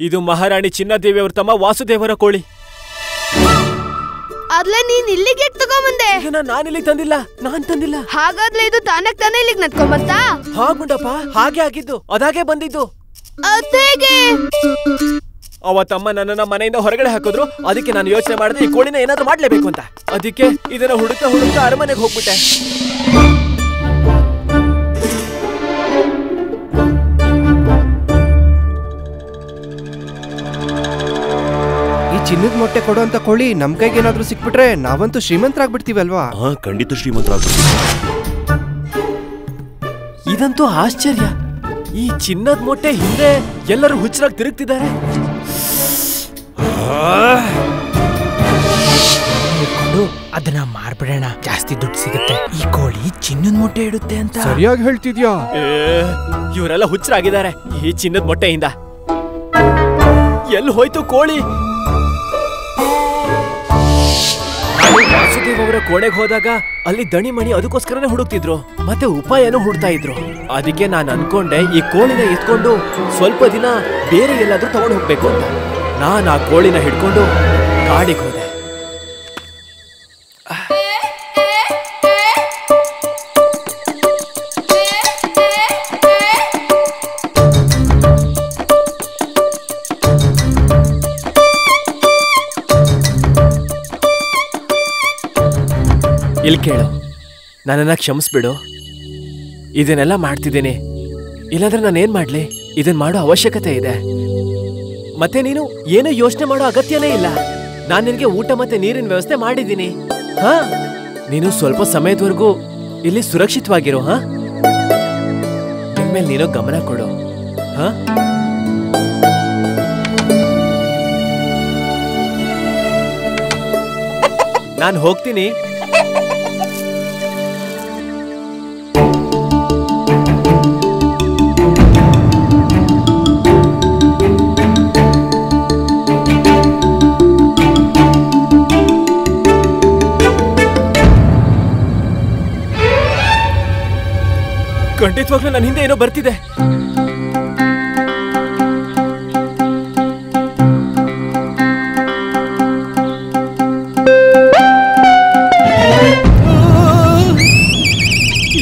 ಇದು ಮಹಾರಾಣಿ ಚಿನ್ನದೇವಿ ಅವ್ರ ತಮ್ಮ ವಾಸುದೇವರ ಕೋಳಿ. ಅದ್ಲೆ ನೀನ್ ಇಲ್ಲಿಗೆ ತಗೊಂಬಂದೆ? ನಾನು ಇಲ್ಲಿಗೆ ತಂದಿಲ್ಲ, ನಾನ್ ತಂದಿಲ್ಲ. ಹಾಗಾದ್ರೆ ಇದು ತಾನೇ ಇಲ್ಲಿಗೆ ನಡ್ಕೊಂಬಂತ? ಹಾ ಗುಂಡಪ್ಪ, ಹಾಗೆ ಆಗಿದ್ದು, ಅದಾಗೆ ಬಂದಿದ್ದು. ಅದೇಗೆ? ಅವತ್ತಮ್ಮ ನನ್ನನ್ನ ಮನೆಯಿಂದ ಹೊರಗಡೆ ಹಾಕಿದ್ರು. ಅದಕ್ಕೆ ನಾನು ಯೋಚನೆ ಮಾಡಿದೆ ಈ ಕೋಳಿನ ಏನಾದ್ರೂ ಮಾಡ್ಲೇಬೇಕು ಅಂತ. ಅದಕ್ಕೆ ಇದನ್ನ ಹುಡುಕ್ತಾ ಅರಮನೆಗೆ ಹೋಗ್ಬಿಟ್ಟೆ. ಚಿನ್ನದ ಮೊಟ್ಟೆ ಕೊಡುವಂತ ಕೋಳಿ ನಮ್ ಕೈಗೆ ಏನಾದ್ರೂ ಸಿಕ್ಬಿಟ್ರೆ ನಾವಂತೂ ಶ್ರೀಮಂತರಾಗ್ಬಿಡ್ತೀವಲ್ವಾ? ಖಂಡಿತ ಶ್ರೀಮಂತರಾಗ್ಬಿಡ್ತೀವಿ. ಇದಂತೂ ಆಶ್ಚರ್ಯ. ಈ ಚಿನ್ನದ ಮೊಟ್ಟೆ ಹಿಂದೆ ಎಲ್ಲರೂ ಹುಚ್ಚರಾಗಿ ತಿರುಗ್ತಿದ್ದಾರೆ. ಅದನ್ನ ಮಾರ್ಬಿಡೋಣ, ಜಾಸ್ತಿ ದುಡ್ಡು ಸಿಗುತ್ತೆ. ಈ ಕೋಳಿ ಚಿನ್ನದ ಮೊಟ್ಟೆ ಇಡುತ್ತೆ ಅಂತ. ಸರಿಯಾಗಿ ಹೇಳ್ತಿದ್ಯಾ. ಇವರೆಲ್ಲ ಹುಚ್ಚರಾಗಿದ್ದಾರೆ ಈ ಚಿನ್ನದ ಮೊಟ್ಟೆಯಿಂದ. ಎಲ್ಲಿ ಹೋಯ್ತು ಕೋಳಿ? ವಾಸುದೇವ್ ಅವರ ಕೋಣೆಗೆ ಹೋದಾಗ ಅಲ್ಲಿ ದಣಿಮಣಿ ಅದಕ್ಕೋಸ್ಕರನೇ ಹುಡುಕ್ತಿದ್ರು, ಮತ್ತೆ ಉಪಾಯನೂ ಹುಡ್ತಾ ಇದ್ರು. ಅದಕ್ಕೆ ನಾನು ಅನ್ಕೊಂಡೆ ಈ ಕೋಳಿನ ಎತ್ಕೊಂಡು ಸ್ವಲ್ಪ ದಿನ ಬೇರೆ ಎಲ್ಲಾದ್ರೂ ತಗೊಂಡು ಹೋಗ್ಬೇಕು ಅಂತ. ನಾನು ಆ ಕೋಳಿನ ಹಿಡ್ಕೊಂಡು ಕಾಡಿಗೆ ಹೋದೆ. ಇಲ್ಲಿ ಕೇಳು, ನನ್ನನ್ನ ಕ್ಷಮಿಸ್ಬಿಡು. ಇದನ್ನೆಲ್ಲ ಮಾಡ್ತಿದ್ದೀನಿ, ಇಲ್ಲಾಂದ್ರೆ ನಾನೇನ್ ಮಾಡ್ಲಿ? ಇದನ್ ಮಾಡೋ ಅವಶ್ಯಕತೆ ಇದೆ. ಮತ್ತೆ ನೀನು ಏನೋ ಯೋಚನೆ ಮಾಡೋ ಅಗತ್ಯನೇ ಇಲ್ಲ. ನಾನು ನಿನಗೆ ಊಟ ಮತ್ತೆ ನೀರಿನ ವ್ಯವಸ್ಥೆ ಮಾಡಿದ್ದೀನಿ. ಹಾ, ನೀನು ಸ್ವಲ್ಪ ಸಮಯದವರೆಗೂ ಇಲ್ಲಿ ಸುರಕ್ಷಿತವಾಗಿರು. ಹಾ, ನಿನ್ಮೇಲೆ ನೀನು ಗಮನ ಕೊಡು. ಹಾ, ನಾನು ಹೋಗ್ತೀನಿ. ಖಂಡಿತವಾಗ್ಲೂ ನನ್ನ ಹಿಂದೆ ಏನೋ ಬರ್ತಿದೆ.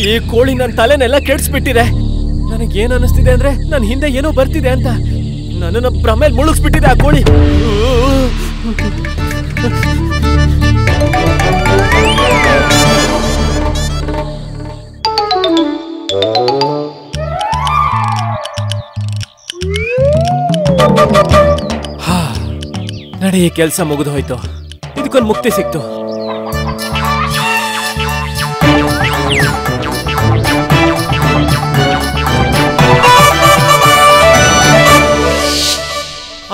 ಈ ಕೋಳಿ ನನ್ನ ತಲೆನೆಲ್ಲ ಕೆಡ್ಸ್ಬಿಟ್ಟಿದೆ. ನನಗೇನ್ ಅನಿಸ್ತಿದೆ ಅಂದ್ರೆ ನನ್ನ ಹಿಂದೆ ಏನೋ ಬರ್ತಿದೆ ಅಂತ. ನನ್ನನ್ನು ಭ್ರಮೇಲ್ ಮುಳುಗಿಸ್ಬಿಟ್ಟಿದೆ ಆ ಕೋಳಿ. ನಡೆ, ಈ ಕೆಲಸ ಮುಗಿದು ಹೋಯ್ತು. ಇದಕ್ಕೊಂದು ಮುಕ್ತಿ ಸಿಕ್ತು.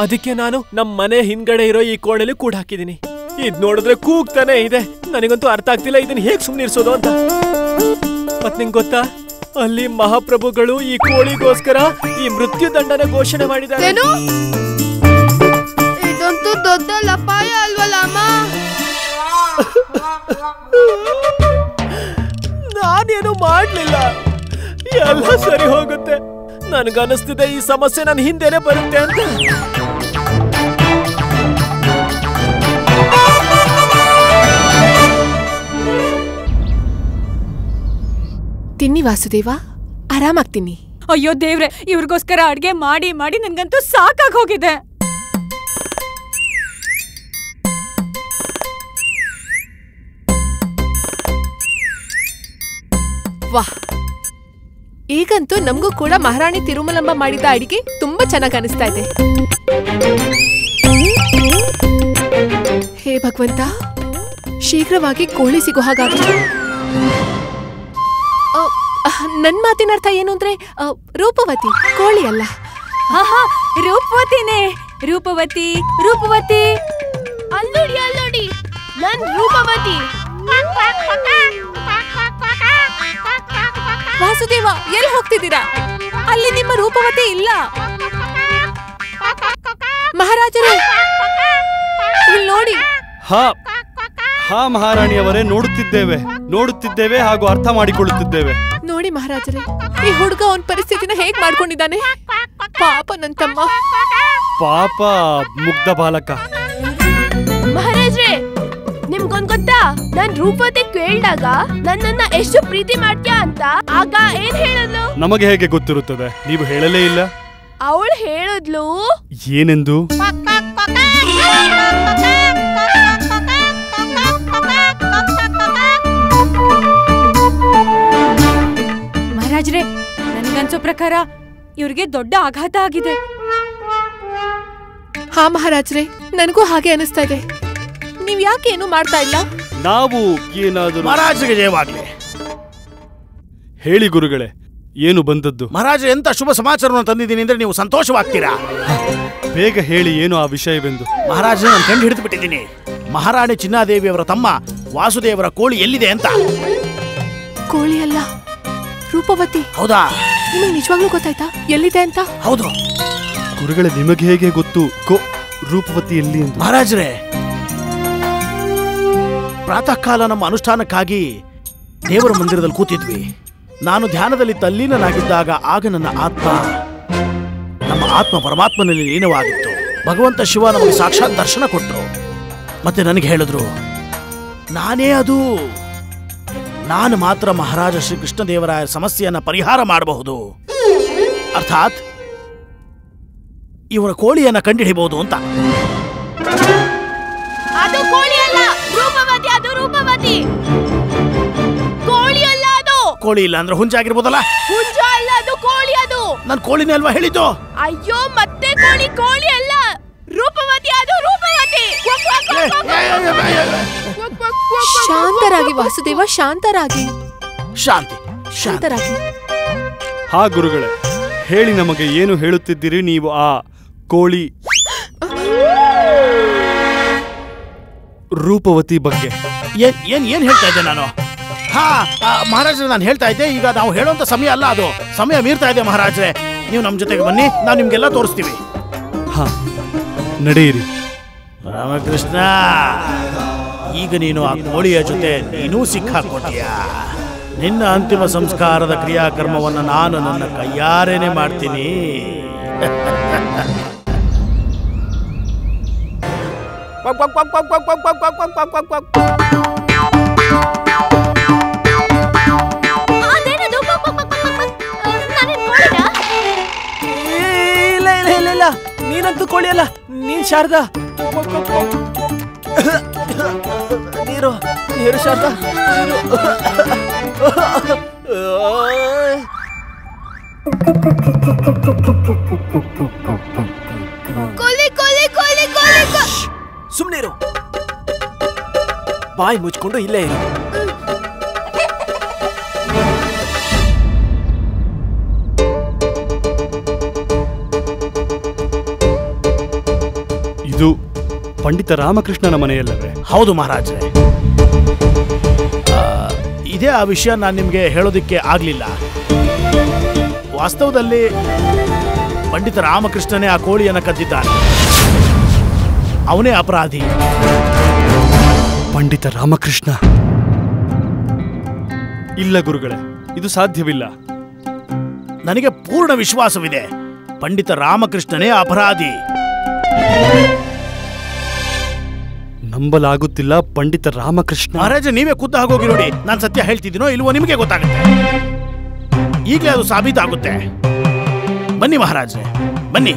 ಅದಕ್ಕೆ ನಾನು ನಮ್ಮ ಮನೆ ಹಿಂದ್ಗಡೆ ಇರೋ ಈ ಕೋಣೆಲಿ ಕೂಡ ಹಾಕಿದೀನಿ. ಇದ್ ನೋಡಿದ್ರೆ ಕೂಗ್ತಾನೆ ಇದೆ. ನನಗಂತೂ ಅರ್ಥ ಆಗ್ತಿಲ್ಲ ಇದನ್ನ ಹೇಗ್ ಸುಮ್ನಿರ್ಸೋದು ಅಂತ. ಮತ್ ನಿಂಗ್ ಗೊತ್ತಾ, ಅಲ್ಲಿ ಮಹಾಪ್ರಭುಗಳು ಈ ಕೋಳಿಗೋಸ್ಕರ ಈ ಮೃತ್ಯು ದಂಡನೆ ಘೋಷಣೆ ಮಾಡಿದ್ದಾರೆ. ಇದಂತೂ ದೊಡ್ಡ ಅಪಾಯ ಅಲ್ವಲ್ಲ ಅಮ್ಮ? ನಾನೇನು ಮಾಡ್ಲಿಲ್ಲ, ಎಲ್ಲ ಸರಿ ಹೋಗುತ್ತೆ. ನನ್ಗನಿಸ್ತಿದೆ ಈ ಸಮಸ್ಯೆ ನನ್ನ ಹಿಂದೆನೆ ಬರುತ್ತೆ ಅಂತ. ತಿನ್ನಿ ವಾಸುದೇವ, ಆರಾಮಾಗ್ತೀನಿ. ಅಯ್ಯೋ ದೇವ್ರೆ, ಇವ್ರಿಗೋಸ್ಕರ ಅಡ್ಗೆ ಮಾಡಿ ಮಾಡಿ ನನ್ಗಂತೂ ಸಾಕಾಗಿ ಹೋಗಿದೆ. ವಾಹ್, ಈಗಂತೂ ನಮಗೂ ಕೂಡ ಮಹಾರಾಣಿ ತಿರುಮಲಮ್ಮ ಮಾಡಿದ ಅಡಿಗೆ ತುಂಬಾ ಚೆನ್ನಾಗಿ ಅನಿಸ್ತಾ ಇದೆ. ಹೇ ಭಗವಂತ, ಶೀಘ್ರವಾಗಿ ಕೋಳಿ ಸಿಗೋ ಹಾಗಾಗಲಿ. ನನ್ ಮಾತಿನ ಅರ್ಥ ಏನು ಅಂದ್ರೆ ರೂಪವತಿ ಕೋಳಿ ಅಲ್ಲ. ರೂಪವತಿನೇ. ರೂಪವತಿ, ರೂಪವತಿ. ಅಲ್ಲೋಡಿ ಅಲ್ಲೋಡಿ, ನನ್ ರೂಪವತಿ. ವಾಸುದೇವ, ಎಲ್ಲಿ ಹೋಗ್ತಿದ್ದೀರಾ? ಅಲ್ಲಿ ನಿಮ್ಮ ರೂಪವತಿ ಇಲ್ಲ. ಮಹಾರಾಜರು, ಇಲ್ಲಿ ನೋಡಿ. ಹಾ ಮಹಾರಾಣಿಯವರೇ, ನೋಡುತ್ತಿದ್ದೇವೆ ಹಾಗೂ ಅರ್ಥ ಮಾಡಿಕೊಳ್ಳುತ್ತಿದ್ದೇವೆ. ನೋಡಿ ಮಹಾರಾಜರೇ, ಈ ಹುಡುಗ ಅವನ ಪರಿಸ್ಥಿತಿನ ಹೇಗ್ ಮಾಡ್ಕೊಂಡಿದ್ದಾನೆ. ಪಾಪ ನನ್ ತಮ್ಮ. ಪಾಪ ಮುಗ್ಧ ಬಾಲಕ. ಮಹಾರಾಜ್ರೆ, ನಿಮ್ಗೊಂದ್ ಗೊತ್ತಾ, ನಾನ್ ರೂಪವತಿ ಕೇಳಿದಾಗ ನನ್ನನ್ನ ಎಷ್ಟು ಪ್ರೀತಿ ಮಾಡ್ತೀಯಾ ಅಂತ ಆಗ ಏನ್ ಹೇಳಿದ್ಲು? ನಮಗೆ ಹೇಗೆ ಗೊತ್ತಿರುತ್ತದೆ? ನೀವು ಹೇಳಲೇ ಇಲ್ಲ. ಅವಳು ಹೇಳಿದ್ಲು ಏನೆಂದು? ಮಹಾರಾಜ್ರೆ, ನನ್ಗನ್ಸೋ ಪ್ರಕಾರ ಇವ್ರಿಗೆ ದೊಡ್ಡ ಆಘಾತ ಆಗಿದೆ. ಹಾ ಮಹಾರಾಜ್ರೆ, ನನಗೂ ಹಾಗೆ ಅನಿಸ್ತಾ ಇದೆ. ನೀವ್ ಯಾಕೆ ಏನು ಮಾಡ್ತಾ ಇಲ್ಲ? ನಾವು ಏನಾದರೂ. ಮಹಾರಾಜರಿಗೆ ಜಯವಾಗ್ಲಿ. ಹೇಳಿ ಗುರುಗಳೇ, ಏನು ಬಂದದ್ದು? ಮಹಾರಾಜ, ಎಂತ ಶುಭ ಸಮಾಚಾರವನ್ನು ತಂದಿದ್ದೀನಿ ಅಂದ್ರೆ ನೀವು ಸಂತೋಷವಾಗ್ತೀರಾ? ಬೇಗ ಹೇಳಿ, ಏನು ಆ ವಿಷಯವೆಂದು. ಮಹಾರಾಜ, ನಾನು ಕಂಡು ಹಿಡಿದು ಬಿಟ್ಟಿದ್ದೀನಿ. ಮಹಾರಾಣಿ ಚಿನ್ನಾದೇವಿಯವರ ತಮ್ಮ ವಾಸುದೇವರ ಕೋಳಿ ಎಲ್ಲಿದೆ ಅಂತ. ಕೋಳಿ ಅಲ್ಲ, ರೂಪವತಿ. ಹೌದಾ? ನಿಮಗೆ ನಿಜವಾಗ್ಲೂ ಗೊತ್ತಾಯ್ತಾ ಎಲ್ಲಿದೆ ಅಂತ? ಹೌದು. ಗುರುಗಳೇ, ನಿಮಗೆ ಹೇಗೆ ಗೊತ್ತು ರೂಪವತಿ ಎಲ್ಲಿ ಅಂತ? ಮಹಾರಾಜರೇ, ಪ್ರಾತಃ ಕಾಲ ನಮ್ಮ ಅನುಷ್ಠಾನಕ್ಕಾಗಿ ದೇವರ ಮಂದಿರದಲ್ಲಿ ಕೂತಿದ್ವಿ. ನಾನು ಧ್ಯಾನದಲ್ಲಿ ತಲ್ಲೀನನಾಗಿದ್ದಾಗ ಆಗ ನನ್ನ ಆತ್ಮ ಪರಮಾತ್ಮನಲ್ಲಿ ಲೀನವಾಗಿತ್ತು. ಭಗವಂತ ಶಿವ ನಮಗೆ ಸಾಕ್ಷಾತ್ ದರ್ಶನ ಕೊಟ್ಟರು. ಮತ್ತೆ ನನಗೆ ಹೇಳಿದ್ರು, ನಾನೇ ಅದು. ನಾನು ಮಾತ್ರ ಮಹಾರಾಜ ಶ್ರೀ ಕೃಷ್ಣದೇವರಾಯ ಸಮಸ್ಯೆಯನ್ನ ಪರಿಹಾರ ಮಾಡಬಹುದು. ಅರ್ಥಾತ್ ಇವರ ಕೋಳಿಯನ್ನ ಕಂಡುಹಿಡಿಯಬಹುದು ಅಂತ. ಅದು ಕೋಳಿ ಅಲ್ಲ, ರೂಪವತಿ. ಅದು ರೂಪವತಿ, ಕೋಳಿ ಅಲ್ಲ. ಅದು ಕೋಳಿ ಇಲ್ಲ ಅಂದ್ರೆ ಹುಂಜಾಗಿರ್ಬೋದಲ್ಲ? ಹುಂಜ ಅಲ್ಲ, ಅದು ಕೋಳಿ. ಅದು ನಾನು ಕೋಳಿನೇ ಅಲ್ವಾ ಹೇಳಿದ್ದು? ಅಯ್ಯೋ, ಮತ್ತೆ ಕೋಳಿ ಅಲ್ಲ, ರೂಪವತಿ. ಅದು ರೂಪವತಿ. ಶಾಂತರಾಗಿ ವಾಸುದೇವ, ಶಾಂತರಾಗಿ. ಶಾಂತರಾಗಿ. ಹಾ ಗುರುಗಳೇ, ಹೇಳಿ, ನಮಗೆ ಏನು ಹೇಳುತ್ತಿದ್ದೀರಿ ನೀವು? ಆ ಕೋಳಿ ರೂಪವತಿ ಬಗ್ಗೆ ಏನ್ ಹೇಳ್ತಾ ಇದ್ದೆ ನಾನು? ಹಾ ಮಹಾರಾಜ್ರೆ, ನಾನು ಹೇಳ್ತಾ ಇದ್ದೆ, ಈಗ ನಾವು ಹೇಳುವಂತ ಸಮಯ ಅಲ್ಲ, ಅದು ಸಮಯ ಮೀರ್ತಾ ಇದೆ. ಮಹಾರಾಜ್ರೆ, ನೀವು ನಮ್ಮ ಜೊತೆಗೆ ಬನ್ನಿ, ನಾವು ನಿಮ್ಗೆಲ್ಲ ತೋರಿಸ್ತೀವಿ. ಹಾ, ನಡೆಯಿರಿ. ರಾಮಕೃಷ್ಣ, ಈಗ ನೀನು ಆ ಕೋಳಿಯ ಜೊತೆ ನೀನೂ ಸಿಕ್ಕಾಕೊಟ್ಟಿಯಾ. ನಿನ್ನ ಅಂತಿಮ ಸಂಸ್ಕಾರದ ಕ್ರಿಯಾಕರ್ಮವನ್ನು ನಾನು ನನ್ನ ಕೈಯಾರೇನೆ ಮಾಡ್ತೀನಿ. ಇಲ್ಲ, ನೀನಂತೂ ಕೋಳಿ ಅಲ್ಲ, ನೀನ್ ಶಾರದಾ. ನೀರು ಶಾರದಾ, ನೀರು. ಸುಮ್ನಿರು, ಬಾಯಿ ಮುಚ್ಕೊಂಡು ಇಲ್ಲೇ ಇರು. ಇದು ಪಂಡಿತ ರಾಮಕೃಷ್ಣನ ಮನೆಯಲ್ಲವೇ? ಹೌದು ಮಹಾರಾಜ್ರೆ. ಇದೇ ಆ ವಿಷಯ ನಾನು ನಿಮಗೆ ಹೇಳೋದಿಕ್ಕೆ ಆಗ್ಲಿಲ್ಲ. ವಾಸ್ತವದಲ್ಲಿ ಪಂಡಿತ ರಾಮಕೃಷ್ಣನೇ ಆ ಕೋಳಿಯನ್ನು ಕದ್ದಿದ್ದಾನೆ. ಅವನೇ ಅಪರಾಧಿ. ಪಂಡಿತ ರಾಮಕೃಷ್ಣ? ಇಲ್ಲ ಗುರುಗಳೇ, ಇದು ಸಾಧ್ಯವಿಲ್ಲ. ನನಗೆ ಪೂರ್ಣ ವಿಶ್ವಾಸವಿದೆ, ಪಂಡಿತ ರಾಮಕೃಷ್ಣನೇ ಅಪರಾಧಿ. ನಂಬಲಾಗುತ್ತಿಲ್ಲ. ಪಂಡಿತ ರಾಮಕೃಷ್ಣ? ಮಹಾರಾಜ, ನೀವೇ ಖುದ್ದು ಆಗೋಗಿ ನೋಡಿ, ನಾನು ಸತ್ಯ ಹೇಳ್ತಿದ್ದೀನೋ ಇಲ್ವೋ ನಿಮಗೆ ಗೊತ್ತಾಗುತ್ತೆ. ಈಗಲೇ ಅದು ಸಾಬೀತಾಗುತ್ತೆ. ಬನ್ನಿ ಮಹಾರಾಜರೇ, ಬನ್ನಿ.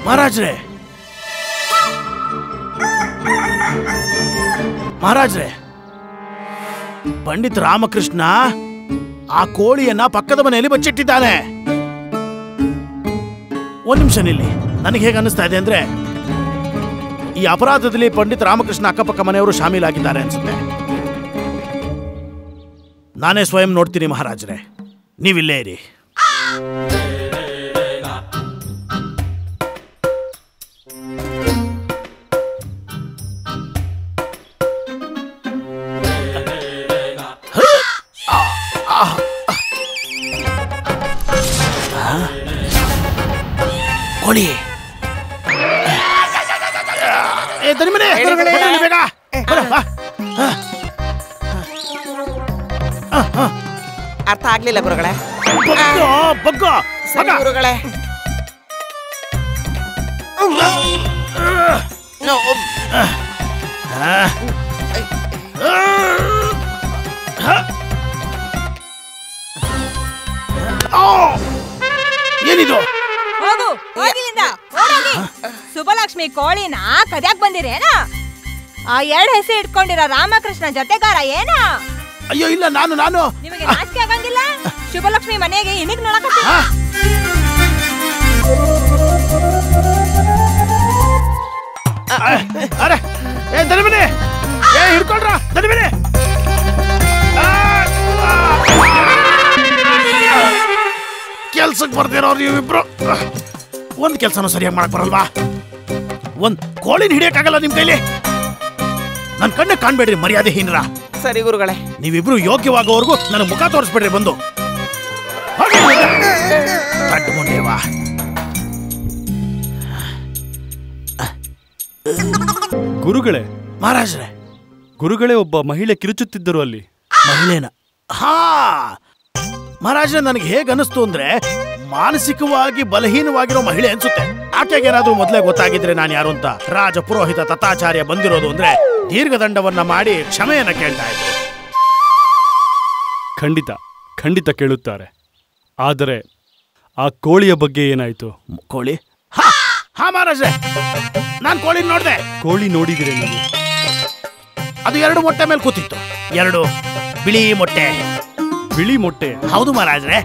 ಮಹಾರಾಜರೇ, ಮಹಾರಾಜರೇ, ಪಂಡಿತ್ ರಾಮಕೃಷ್ಣ ಆ ಕೋಳಿಯನ್ನ ಪಕ್ಕದ ಮನೆಯಲ್ಲಿ ಬಚ್ಚಿಟ್ಟಿದ್ದಾನೆ. ಒಂದ್ ನಿಮಿಷ ನಿಲ್ಲಿ. ನನಗೆ ಹೇಗೆ ಅನ್ನಿಸ್ತಾ ಇದೆ ಅಂದ್ರೆ, ಈ ಅಪರಾಧದಲ್ಲಿ ಪಂಡಿತ್ ರಾಮಕೃಷ್ಣ ಅಕ್ಕಪಕ್ಕ ಮನೆಯವರು ಶಾಮೀಲಾಗಿದ್ದಾರೆ ಅನ್ಸುತ್ತೆ. ನಾನೇ ಸ್ವಯಂ ನೋಡ್ತೀನಿ ಮಹಾರಾಜರೇ, ನೀವಿಲ್ಲೇ ಇರಿ. ಕೋಳಿ, ಬೇಗ ಅರ್ಥ ಆಗ್ಲಿಲ್ಲ ಗುರುಗಳೇ. ಸರಿ ಗುರುಗಳೇ. ಏನಿದು? ಹೋಗು ಹೋಗಿಲ್ಲಿಂದ ಓಡೋಗಿ. ಸುಬ್ಬಲಕ್ಷ್ಮಿ ಕೋಳಿನ ಕದ್ಯಾಕ್ ಬಂದಿರೇನ? ಆ 2 ಹೆಸರು ಇಟ್ಕೊಂಡಿರೋ ರಾಮಕೃಷ್ಣ ಜೊತೆಗಾರ ಏನ? ಅಯ್ಯೋ ಇಲ್ಲ, ನಾನು ನಿಮಗೆ ನಾಚಿಕೆ ಆಗಂಗಿಲ್ಲ? ಶುಭಲಕ್ಷ್ಮಿ ಮನೆಗೆ ಇನಿಗ್ ನೋಡಕತ್ತಿ. ಅರೆ ಏ ದರಿಬಿಡಿ, ಏ ಹಿಡ್ಕೊಳ್ರ ದರಿಬಿಡಿ. ಕೆಲ್ಸಕ್ಕೆ ಬರ್ದಿರೋರು ನೀವಿಬ್ರು ಒಂದ್ ಕೆಲ್ಸನೂ ಸರಿಯಾಗಿ ಮಾಡಕ್ ಬರಲ್ವಾ? ಒಂದ್ ಕೋಳಿನ ಹಿಡಿಯಕ್ಕಾಗಲ್ಲ ನಿಮ್ ಕೈಲಿ? ನನ್ ಕಣ್ಣ ಕಾಣ್ಬೇಡ್ರಿ ಮರ್ಯಾದೆ ಹೀನ್ರ. ಸರಿ ಗುರುಗಳೇ. ನೀವಿಬ್ರು ಯೋಗ್ಯವಾಗೋವರೆಗೂ ನನ್ನ ಮುಖ ತೋರಿಸ್ಬೇಡ್ರಿ ಬಂದು. ಕಟ್ಕೊಂಡೇವಾ? ಗುರುಗಳೇ. ಮಹಾರಾಜ್ರೆ. ಗುರುಗಳೇ, ಒಬ್ಬ ಮಹಿಳೆ ಕಿರುಚುತ್ತಿದ್ದರು ಅಲ್ಲಿ. ಮಹಿಳೆನ? ಹಾ ಮಹಾರಾಜ್ರೆ, ನನಗೆ ಹೇಗೆ ಅನಿಸ್ತು ಅಂದ್ರೆ ಮಾನಸಿಕವಾಗಿ ಬಲಹೀನವಾಗಿರೋ ಮಹಿಳೆ ಅನ್ಸುತ್ತೆ. ಆಕೆಗೇನಾದ್ರೂ ಮೊದಲೇ ಗೊತ್ತಾಗಿದ್ರೆ ನಾನು ಯಾರು ಅಂತ, ರಾಜ ಪುರೋಹಿತ ತಥಾಚಾರ್ಯ ಬಂದಿರೋದು ಅಂದ್ರೆ ದೀರ್ಘದಂಡವನ್ನ ಮಾಡಿ ಕ್ಷಮೆಯನ್ನ ಕೇಳ್ತಾ ಇದ್ರು. ಖಂಡಿತ ಖಂಡಿತ ಕೇಳುತ್ತಾರೆ. ಆದರೆ ಆ ಕೋಳಿಯ ಬಗ್ಗೆ ಏನಾಯ್ತು? ಕೋಳಿ? ಹಾ ಮಹಾರಾಜ್ರೆ, ನಾನ್ ಕೋಳಿ ನೋಡ್ದೆ. ಕೋಳಿ ನೋಡಿದಿರೆ ನೀವು? ಅದು 2 ಮೊಟ್ಟೆ ಮೇಲೆ ಕೂತಿತ್ತು. 2 ಬಿಳಿ ಮೊಟ್ಟೆ. ಬಿಳಿ ಮೊಟ್ಟೆ? ಹೌದು ಮಹಾರಾಜ್ರೆ.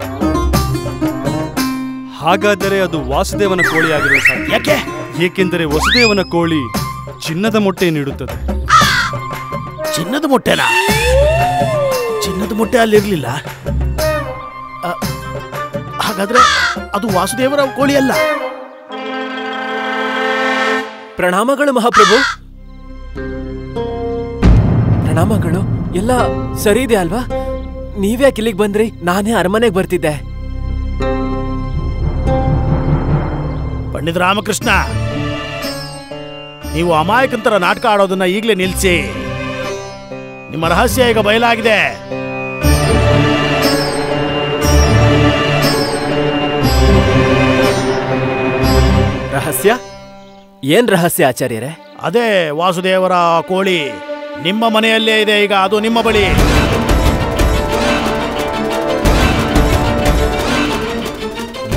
ಹಾಗಾದರೆ ಅದು ವಾಸುದೇವನ ಕೋಳಿ ಆಗಿರುವ ಸಾಧ್ಯ. ಯಾಕೆ? ಏಕೆಂದರೆ ವಸುದೇವನ ಕೋಳಿ ಚಿನ್ನದ ಮೊಟ್ಟೆ ನೀಡುತ್ತದೆ. ಚಿನ್ನದ ಮೊಟ್ಟೆನಾ? ಚಿನ್ನದ ಮೊಟ್ಟೆ ಅಲ್ಲಿರ್ಲಿಲ್ಲ. ಹಾಗಾದ್ರೆ ಅದು ವಾಸುದೇವರ ಕೋಳಿ ಅಲ್ಲ. ಪ್ರಣಾಮಗಳು ಮಹಾಪ್ರಭು. ಪ್ರಣಾಮಗಳು. ಎಲ್ಲ ಸರಿ ಇದೆ ಅಲ್ವಾ? ನೀವ್ಯಾಕೆ ಇಲ್ಲಿಗೆ ಬಂದ್ರಿ? ನಾನೇ ಅರಮನೆಗೆ ಬರ್ತಿದ್ದೆ. ಪಂಡಿತ ರಾಮಕೃಷ್ಣ, ನೀವು ಅಮಾಯಕಂತರ ನಾಟಕ ಆಡೋದನ್ನ ಈಗಲೇ ನಿಲ್ಲಿಸಿ. ನಿಮ್ಮ ರಹಸ್ಯ ಈಗ ಬಯಲಾಗಿದೆ. ರಹಸ್ಯ? ಏನ್ ರಹಸ್ಯ ಆಚಾರ್ಯರೇ? ಅದೇ ವಾಸುದೇವರ ಕೋಳಿ ನಿಮ್ಮ ಮನೆಯಲ್ಲೇ ಇದೆ ಈಗ. ಅದು ನಿಮ್ಮ ಬಳಿ.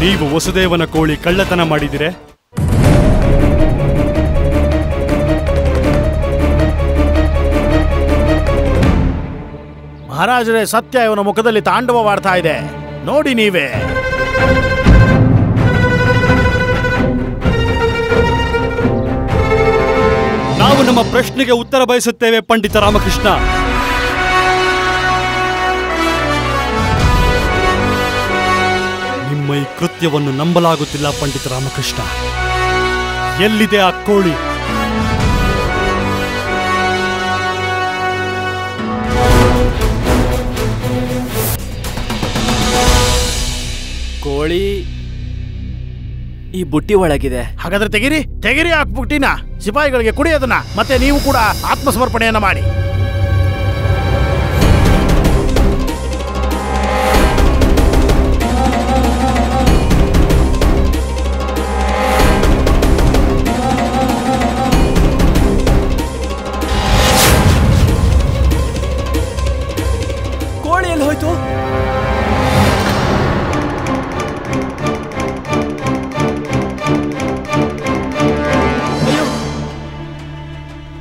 ನೀವು ವಸುದೇವನ ಕೋಳಿ ಕಳ್ಳತನ ಮಾಡಿದಿರೆ? ಮಹಾರಾಜರೇ, ಸತ್ಯ ಇವನ ಮುಖದಲ್ಲಿ ತಾಂಡವವಾಡ್ತಾ ಇದೆ. ನೋಡಿ ನೀವೇ. ನಾವು ನಮ್ಮ ಪ್ರಶ್ನೆಗೆ ಉತ್ತರ ಬಯಸುತ್ತೇವೆ ಪಂಡಿತ ರಾಮಕೃಷ್ಣ. ನಿಮ್ಮ ಈ ಕೃತ್ಯವನ್ನು ನಂಬಲಾಗುತ್ತಿಲ್ಲ ಪಂಡಿತ ರಾಮಕೃಷ್ಣ. ಎಲ್ಲಿದೆ ಆ ಕೋಳಿ? ಕೋಳಿ ಈ ಬುಟ್ಟಿ ಒಳಗಿದೆ. ಹಾಗಾದ್ರೆ ತೆಗಿರಿ ಆ ಬುಟ್ಟಿನ. ಸಿಪಾಯಿಗಳಿಗೆ ಕುಡಿಯೋದನ್ನ. ಮತ್ತೆ ನೀವು ಕೂಡ ಆತ್ಮಸಮರ್ಪಣೆಯನ್ನ ಮಾಡಿ. ಕೋಳಿ ಎಲ್ಲಿ ಹೋಯ್ತು?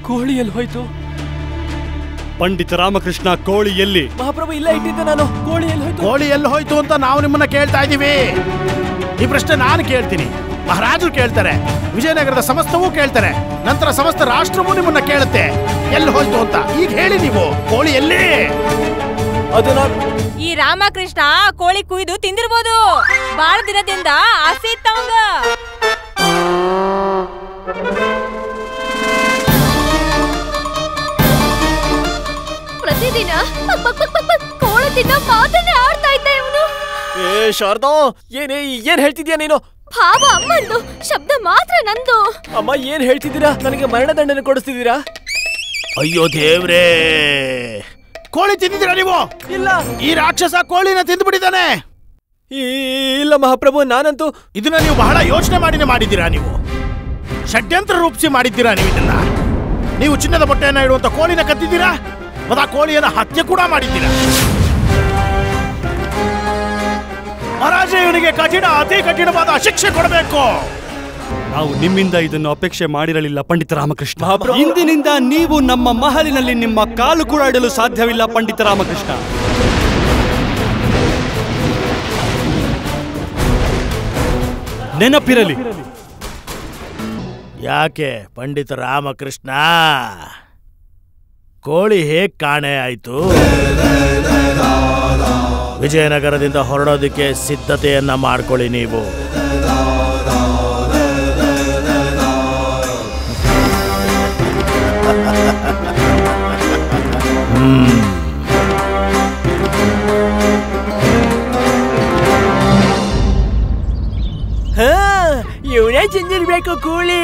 ಕೋಳಿ ಎಲ್ಲಿ ಹೋಯ್ತು? ಪಂಡಿತ ರಾಮಕೃಷ್ಣ, ಕೋಳಿ ಎಲ್ಲಿ? ಮಹಾಪ್ರಭು, ಇಲ್ಲ ಇಟ್ಟಿದ್ದೆ ನಾನು. ಕೋಳಿ ಎಲ್ಲಿ ಹೋಯ್ತು? ಕೋಳಿ ಎಲ್ಲಿ ಹೋಯ್ತು ಅಂತ ನಾವು ನಿಮ್ಮನ್ನ ಕೇಳ್ತಾ ಇದ್ದೀವಿ. ಈ ಪ್ರಶ್ನೆ ನಾನು ಕೇಳ್ತೀನಿ, ಮಹಾರಾಜರು ಕೇಳ್ತಾರೆ, ವಿಜಯನಗರದ ಸಮಸ್ತವೂ ಕೇಳ್ತಾರೆ, ನಂತರ ಸಮಸ್ತ ರಾಷ್ಟ್ರವೂ ನಿಮ್ಮನ್ನ ಕೇಳುತ್ತೆ ಎಲ್ಲಿ ಹೋಯ್ತು ಅಂತ. ಈಗ ಹೇಳಿ ನೀವು, ಕೋಳಿ ಎಲ್ಲಿ? ಅದು ಈ ರಾಮಕೃಷ್ಣ ಕೋಳಿ ಕುಯ್ದು ತಿಂದಿರ್ಬೋದು. ಬಾಳ ದಿನದಿಂದ ಆಸೆ ಇತ್ತವಂಗ. ಪ್ರತಿದಿನ ಕೋಳಿ ತಿನ್ನೋ ಮಾತನ್ನೇ ಆಡ್ತಾ ಇದ್ದ ಇವನು. ಏ ಶಾರದಾ, ಏನ್ ಹೇಳ್ತಿದ್ಯಾ ನೀನು? ಭಾವ ಅಮ್ಮಂದು, ಶಬ್ದ ಮಾತ್ರ ನಂದು. ಅಮ್ಮ, ಏನ್ ಹೇಳ್ತಿದ್ದೀರಾ? ನನಗೆ ಮರಣದಂಡನೆ ಕೊಡಿಸ್ತಿದ್ದೀರಾ? ಅಯ್ಯೋ ದೇವ್ರೇ, ಕೋಳಿ ತಿಂದಿದ್ದೀರಾ ನೀವು? ಇಲ್ಲ. ಈ ರಾಕ್ಷಸ ಕೋಳಿನ ತಿಂದ್ಬಿಟ್ಟಿದ್ದಾನೆ. ಇಲ್ಲ ಮಹಾಪ್ರಭು, ನಾನಂತೂ ಇದನ್ನ ನೀವು ಬಹಳ ಯೋಚನೆ ಮಾಡಿದ್ದೀರಾ. ನೀವು ಷಡ್ಯಂತ್ರ ರೂಪಿಸಿ ಮಾಡಿದ್ದೀರಾ. ನೀವು ಇದನ್ನ ನೀವು ಚಿನ್ನದ ಮೊಟ್ಟೆಯನ್ನ ಇಡುವಂತ ಕೋಳಿನ ಕದ್ದಿದ್ದೀರಾ, ಮತ್ತು ಆ ಕೋಳಿಯನ್ನ ಹತ್ಯೆ ಕೂಡ ಮಾಡಿದ್ದೀರಾ. ಮಹಾರಾಜ, ಇವನಿಗೆ ಅತಿ ಕಠಿಣವಾದ ಶಿಕ್ಷೆ ಕೊಡಬೇಕು. ನಾವು ನಿಮ್ಮಿಂದ ಇದನ್ನು ಅಪೇಕ್ಷೆ ಮಾಡಿರಲಿಲ್ಲ ಪಂಡಿತ ರಾಮಕೃಷ್ಣ. ಇಂದಿನಿಂದ ನೀವು ನಮ್ಮ ಮಹಲಿನಲ್ಲಿ ನಿಮ್ಮ ಕಾಲು ಕೂಡ ಇಡಲು ಸಾಧ್ಯವಿಲ್ಲ ಪಂಡಿತ ರಾಮಕೃಷ್ಣ. ನೆನಪಿರಲಿ. ಯಾಕೆ ಪಂಡಿತ ರಾಮಕೃಷ್ಣ, ಕೋಳಿ ಹೇಗ್ ಕಾಣೆ ಆಯ್ತು? ವಿಜಯನಗರದಿಂದ ಹೊರಡೋದಕ್ಕೆ ಸಿದ್ಧತೆಯನ್ನ ಮಾಡ್ಕೊಳ್ಳಿ ನೀವು. ಇವನೇ ಚಿಂದಿರ್ಬೇಕು ಕೋಳಿ.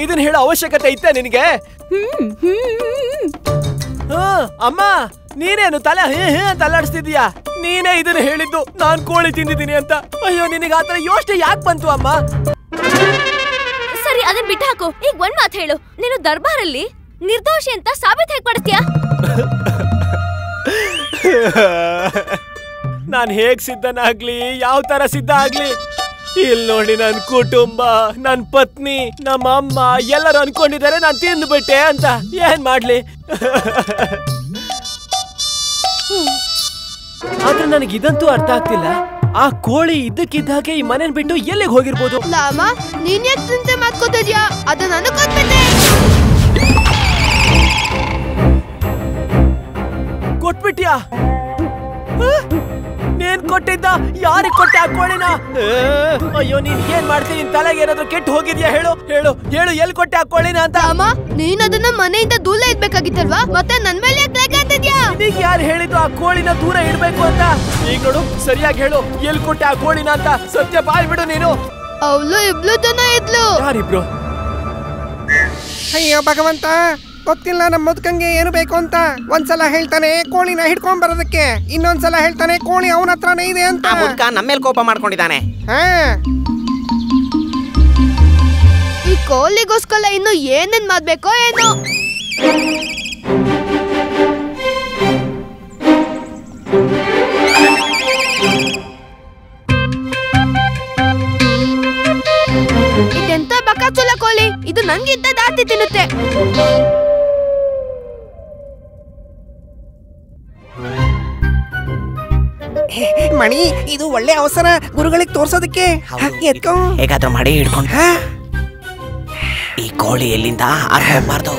ಇದನ್ನ ಹೇಳೋ ಅವಶ್ಯಕತೆ ಇತ್ತ ನಿನಗೆ? ಅಮ್ಮ, ನೀನೇನು ತಲೆ ತಲಾಡಿಸ್ತಿದೀಯಾ? ನೀನೇ ಇದನ್ನ ಹೇಳಿದ್ದು ನಾನ್ ಕೋಳಿ ತಿಂದಿದ್ದೀನಿ ಅಂತ. ಅಯ್ಯೋ, ನಿನಗೆ ಆತರ ಯೋಚನೆ ಯಾಕೆ ಬಂತು ಅಮ್ಮ? ಸರಿ, ಅದನ್ನ ಬಿಟ್ಟು ಹಾಕು. ಈಗ ಒಂದ್ ಮಾತು ಹೇಳು, ನೀನು ದರ್ಬಾರಲ್ಲಿ ನಿರ್ದೋಷಿ ಅಂತ ಸಾಬೀತು ಹೇಗ್ ಮಾಡ್ತೀಯಾ? ನಾನ್ ಹೇಗ್ ಸಿದ್ಧನಾಗ್ಲಿ, ಯಾವ ತರ ಸಿದ್ಧ ಆಗ್ಲಿ? ಇಲ್ಲಿ ನೋಡಿ, ನನ್ ಕುಟುಂಬ, ನನ್ ಪತ್ನಿ, ನಮ್ಮ ಅಮ್ಮ ಎಲ್ಲರೂ ಅನ್ಕೊಂಡಿದ್ದಾರೆ ನಾನ್ ತಿಂದ್ಬಿಟ್ಟೆ ಅಂತ. ಏನ್ ಮಾಡ್ಲಿ? ಆದ್ರೆ ನನಗೆ ಇದಂತೂ ಅರ್ಥ ಆಗ್ತಿಲ್ಲ. ಆ ಕೋಳಿ ಇದ್ದಕ್ಕಿದ್ದಾಗೆ ಈ ಮನೇನ್ ಬಿಟ್ಟು ಎಲ್ಲಿಗೆ ಹೋಗಿರ್ಬೋದು? ಲಾಮ, ನೀನ್ ಯಾಕೆ ಚಿಂತೆ ಮಾಡ್ಕೋತಿದ್ಯಾ? ಅದು ನನಗ್ ಕೊಟ್ಬಿಟ್ಟೆ. ಕೊಟ್ಬಿಟ್ಯಾ? ನೀನ್ ಕೊಟ್ಟಿದ್ದ? ಯಾರಿಗೆ ಕೊಟ್ಟೆ ಆ ಕೋಳಿನ? ಅಯ್ಯೋ, ನೀನ್ ಏನ್ ಮಾಡ್ತೀನಿ? ನಿನ್ ತಲೆಗೆ ಏನಾದ್ರು ಕೆಟ್ಟು ಹೋಗಿದ್ಯಾ? ಹೇಳು ಹೇಳು ಹೇಳು, ಎಲ್ಲಿ ಕೊಟ್ಟೆ ಆ ಕೋಳಿನ ಅಂತ? ಅಮ್ಮ, ನೀನ್ ಅದನ್ನ ಮನೆಯಿಂದ ದೂರ ಇಡ್ಬೇಕಾಗಿತ್ತಲ್ವಾ? ಮತ್ತೆ ನನ್ ಮೇಲೆ ಯಾಕೆ ಅಂತಿದ್ಯಾ? ಈಗ ಯಾರು ಹೇಳಿದ್ದು ಆ ಕೋಳಿನ ದೂರ ಇಡ್ಬೇಕು ಅಂತ? ಈಗ ನೋಡು, ಸರಿಯಾಗಿ ಹೇಳು, ಎಲ್ಲಿ ಕೊಟ್ಟೆ ಆ ಕೋಳಿನ ಅಂತ? ಸತ್ಯ ಬಾಯ್ ಬಿಡು ನೀನು. ಅವಳು ಇಬ್ಳು ಜನ ಇದ್ಲು. ಯಾರಿಬ್ರು? ಅಯ್ಯೋ ಭಗವಂತ, ಗೊತ್ತಿಲ್ಲ ನಮ್ಮ ಮುದ್ಕಂಗೆ ಏನು ಬೇಕು ಅಂತ. ಒಂದ್ಸಲ ಹೇಳ್ತಾನೆ ಕೋಳಿನ ಹಿಡ್ಕೊಂಡ್ ಬರೋದಕ್ಕೆ, ಇನ್ನೊಂದ್ಸಲ ಹೇಳ್ತಾನೆ ಕೋಳಿ ಅವನ ಹತ್ರನೇ ಇದೆ ಅಂತ. ಮುದ್ಕ ನಮ್ಮೇಲೆ ಕೋಪ ಮಾಡ್ಕೊಂಡಿದ್ದಾನೆ. ಈ ಕೋಳಿಗೋಸ್ಕರ ಇನ್ನು ಏನೇನ್ ಮಾಡ್ಬೇಕೋ ಏನೋ. ಇದೆಂತ ಬಕಾಚುಲ ಕೋಳಿ, ಇದು ನಂಗಿಂತ ದಾಟಿ ತಿನ್ನುತ್ತೆ. ಮಣಿ, ಇದು ಒಳ್ಳೆ ಅವಸರ ಗುರುಗಳಿಗೆ ತೋರ್ಸೋದಕ್ಕೆ. ಹೇಗಾದ್ರೂ ಮಾಡಿ ಹಿಡ್ಕೊಂಡು ಈ ಕೋಳಿ ಎಲ್ಲಿಂದ ಆರ್ಬಾರ್ದು.